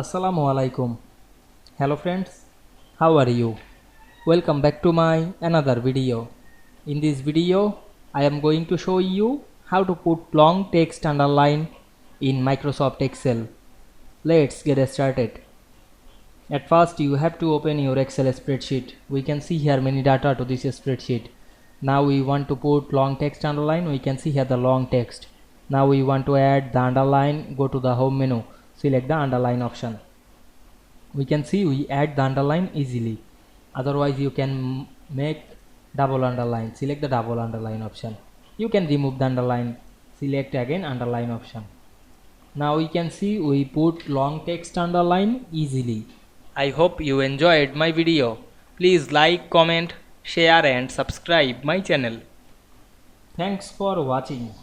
Assalamu Walaikum. Hello friends, how are you? Welcome back to my another video. In this video, I am going to show you how to put long text underline in Microsoft Excel. Let's get started. At first, you have to open your Excel spreadsheet. We can see here many data to this spreadsheet. Now we want to put long text underline. We can see here the long text. Now we want to add the underline. Go to the home menu. Select the underline option. We can see we add the underline easily. Otherwise you can make double underline. Select the double underline option. You can remove the underline. Select again underline option. Now we can see we put long text underline easily. I hope you enjoyed my video. Please like, comment, share and subscribe my channel. Thanks for watching.